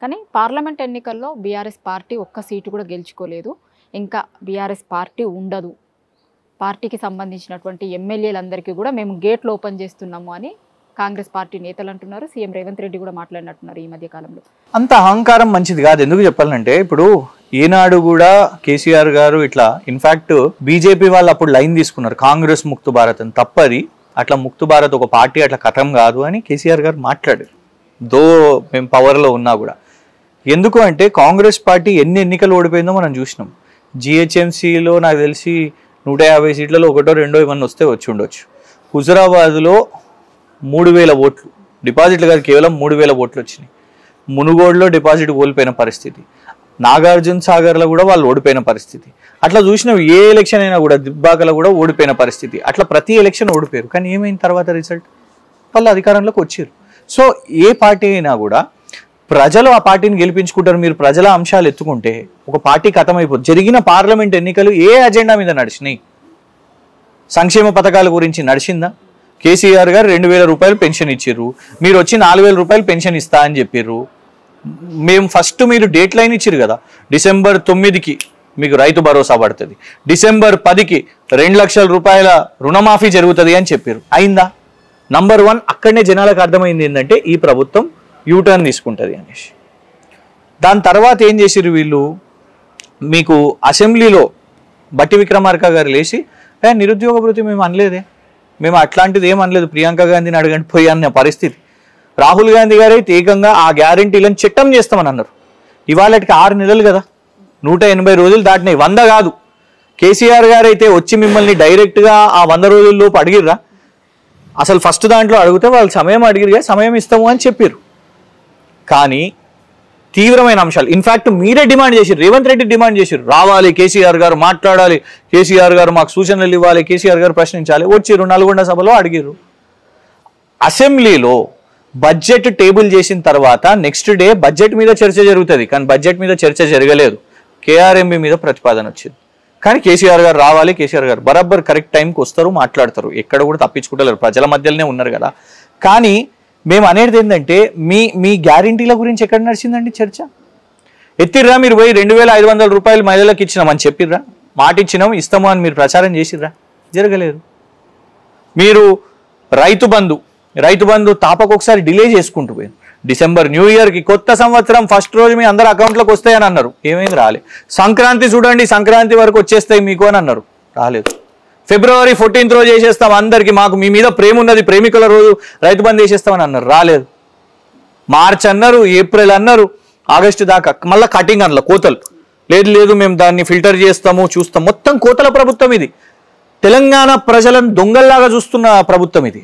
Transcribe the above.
కానీ పార్లమెంట్ ఎన్నికల్లో BRS party ఒక్క సీటు కూడా గెలుచుకోలేదు. ఇంకా బీఆర్ఎస్ పార్టీ ఉండదు, పార్టీకి సంబంధించినటువంటి ఎమ్మెల్యేలందరికీ కూడా మేము గేట్లు ఓపెన్ చేస్తున్నాము అని కాంగ్రెస్ పార్టీ నేతలు అంటున్నారు. సీఎం రేవంత్ రెడ్డి కూడా మాట్లాడినట్టున్నారు ఈ మధ్య కాలంలో. అంత అహంకారం మంచిది కాదు. ఎందుకు చెప్పాలంటే ఇప్పుడు ఈనాడు కూడా కేసీఆర్ గారు ఇట్లా ఇన్ఫాక్ట్ బీజేపీ వాళ్ళు అప్పుడు లైన్ తీసుకున్నారు, కాంగ్రెస్ ముక్తు భారత్ అని. తప్పది, అట్లా ముక్తు భారత్ ఒక పార్టీ అట్లా కథం కాదు అని కేసీఆర్ గారు మాట్లాడారు. దో మేము పవర్లో ఉన్నా కూడా. ఎందుకు అంటే కాంగ్రెస్ పార్టీ ఎన్ని ఎన్నికలు ఓడిపోయిందో మనం చూసినాం. జిహెచ్ఎంసీలో నాకు తెలిసి 150 సీట్లలో ఒకటో రెండో ఇవన్నీ వస్తే వచ్చి ఉండొచ్చు. హుజురాబాద్లో 3000 ఓట్లు డిపాజిట్లు కాదు, కేవలం 3000 ఓట్లు వచ్చినాయి. మునుగోడులో డిపాజిట్ కోల్పోయిన పరిస్థితి, నాగార్జున సాగర్లో కూడా వాళ్ళు ఓడిపోయిన పరిస్థితి. అట్లా చూసినాం. ఏ ఎలక్షన్ అయినా కూడా దిబ్బాకలో కూడా ఓడిపోయిన పరిస్థితి. అట్లా ప్రతి ఎలక్షన్ ఓడిపోయారు. కానీ ఏమైన తర్వాత రిజల్ట్ వాళ్ళు అధికారంలోకి వచ్చారు. సో ఏ పార్టీ అయినా కూడా ప్రజలు ఆ పార్టీని గెలిపించుకుంటారు. మీరు ప్రజల అంశాలు ఎత్తుకుంటే ఒక పార్టీ ఖతమైపోతుంది. జరిగిన పార్లమెంట్ ఎన్నికలు ఏ అజెండా మీద నడిచినాయి? సంక్షేమ పథకాల గురించి నడిచిందా? కేసీఆర్ గారు 2000 రూపాయలు పెన్షన్ ఇచ్చిర్రు, మీరు వచ్చి 4000 రూపాయలు పెన్షన్ ఇస్తా అని చెప్పిర్రు. మేము ఫస్ట్ మీరు డేట్ లైన్ ఇచ్చిర్రు కదా, డిసెంబర్ 9కి మీకు రైతు భరోసా పడుతుంది, డిసెంబర్ 10కి 2 లక్షల రూపాయల రుణమాఫీ జరుగుతుంది అని చెప్పారు. అయిందా? నంబర్ 1 అక్కడనే జనాలకు అర్థమైంది ఏంటంటే ఈ ప్రభుత్వం యూటర్న్ తీసుకుంటుంది అనేసి. దాని తర్వాత ఏం చేసిర్రు వీళ్ళు, మీకు అసెంబ్లీలో బట్టి విక్రమార్క గారు లేచి నిరుద్యోగ భృతి మేము అనలేదే, మేము అట్లాంటిది ఏం అనలేదు, ప్రియాంక గాంధీని అడగండి పోయి అన్న పరిస్థితి. రాహుల్ గాంధీ గారు అయితే ఏకంగా ఆ గ్యారంటీలను చట్టం చేస్తామని అన్నారు. ఇవాళకి 6 నెలలు కదా, 180 రోజులు దాటినాయి, 100 కాదు. కేసీఆర్ గారు అయితే వచ్చి మిమ్మల్ని డైరెక్ట్గా ఆ 100 రోజుల్లోపు అడిగిర్రా? అసలు ఫస్ట్ దాంట్లో అడిగితే వాళ్ళు సమయం అడిగిరుగా, సమయం ఇస్తాము అని చెప్పారు. కానీ తీవ్రమైన అంశాలు ఇన్ఫాక్ట్ మీరే డిమాండ్ చేశారు, రేవంత్ రెడ్డి డిమాండ్ చేశారు, రావాలి కేసీఆర్ గారు మాట్లాడాలి, కేసీఆర్ గారు మాకు సూచనలు ఇవ్వాలి, కేసీఆర్ గారు ప్రశ్నించాలి. వచ్చిర్రు, నల్గొండ సభలో అడిగిర్రు. అసెంబ్లీలో బడ్జెట్ టేబుల్ చేసిన తర్వాత నెక్స్ట్ డే బడ్జెట్ మీద చర్చ జరుగుతుంది. కానీ బడ్జెట్ మీద చర్చ జరగలేదు, కేఆర్ఎంబి మీద ప్రతిపాదన వచ్చింది. కానీ కేసీఆర్ గారు రావాలి, కేసీఆర్ గారు బరాబర్ కరెక్ట్ టైంకి వస్తారు, మాట్లాడతారు, ఎక్కడ కూడా తప్పించుకుంటలేరు, ప్రజల మధ్యలోనే ఉన్నారు కదా. కానీ మేము అనేది ఏంటంటే మీ గ్యారంటీల గురించి ఎక్కడ నడిచిందండి చర్చ? ఎత్తిర్రా మీరు పోయి 2500 రూపాయలు మహిళలకు ఇచ్చినామని చెప్పిర్రా? మాట ఇచ్చినాం ఇస్తాము అని మీరు ప్రచారం చేసిర్రా? జరగలేదు. మీరు రైతు బంధు తాపకొకసారి డిలే చేసుకుంటూ పోయారు. డిసెంబర్ న్యూ ఇయర్కి కొత్త సంవత్సరం ఫస్ట్ రోజు మీ అందరు అకౌంట్లోకి వస్తాయని అన్నారు, ఏమైంది? రాలే. సంక్రాంతి చూడండి, సంక్రాంతి వరకు వచ్చేస్తాయి మీకు అని అన్నారు, రాలేదు. ఫిబ్రవరి 14th రోజు వేసేస్తాం అందరికి, మాకు మీ మీద ప్రేమ ఉన్నది, ప్రేమికుల రోజు రైతు బంధు వేసేస్తామని అన్నారు, రాలేదు. మార్చ్ అన్నారు, ఏప్రిల్ అన్నారు, ఆగస్టు దాకా మళ్ళీ కటింగ్ అన్నారు, కోతలు. లేదు మేము దాన్ని ఫిల్టర్ చేస్తాము, చూస్తాం. మొత్తం కోతల ప్రభుత్వం ఇది. తెలంగాణ ప్రజలను దొంగల్లాగా చూస్తున్న ప్రభుత్వం ఇది.